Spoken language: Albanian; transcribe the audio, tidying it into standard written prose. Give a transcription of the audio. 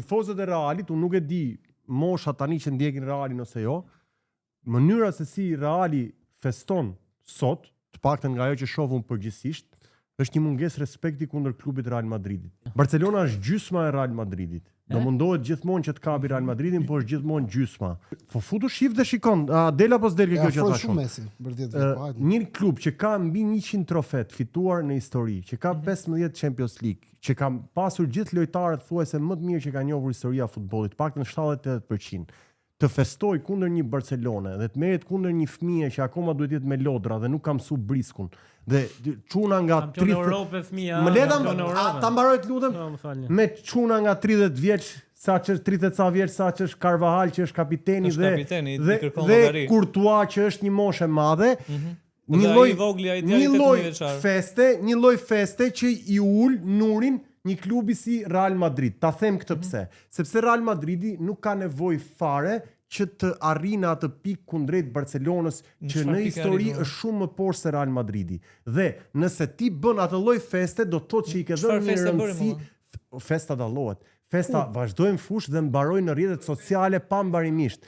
tifozët e Realit, unë nuk e di mosha tani që ndjekin Realin ose jo, mënyra se si Reali feston sot, të paktën nga ajo që shohun përgjithsisht, është një mungesë respekti kundër klubit Real Madridit. Barcelona është gjysma e Real Madridit. Do mundohet gjithmonë që të kapi Real Madridin, por është gjithmonë gjysma. Po futu shif dhe shikon, a del apo s'del kjo që thashun. Një klub që ka mbi 100 trofet fituar në histori, që ka 15 Champions League, që ka pasur gjithë lojtarët thuajse më të mirë që ka njohur historia e futbollit, paktën 70-80%. Të festoj kundër një Barcelone dhe të merret kundër një fëmijë që akoma duhet jetë me lodra dhe nuk ka mësuar briskun. Dhe çuna nga 30 Europë fëmia. Më le ta mbaroj të lutem. Me çuna nga 30 vjeç, saç është 30 ca vjeç, saç është Carvajal që është kapiteni dhe Courtois që është një moshë e madhe. Një lloj feste që i ul nurin një klubi si Real Madrid. Ta them këtë pse? Sepse Real Madridi nuk ka nevojë fare që të arrijë atë pikë kundrejt Barcelonës që në histori është shumë më poshtë se Real Madridi. Dhe nëse ti bën atë lloj feste, do të thotë që i ke dhënë një rëndësi. Festa dallohet. Festa vazhdojnë fush dhe mbarojnë në rrjetet sociale pambarimisht.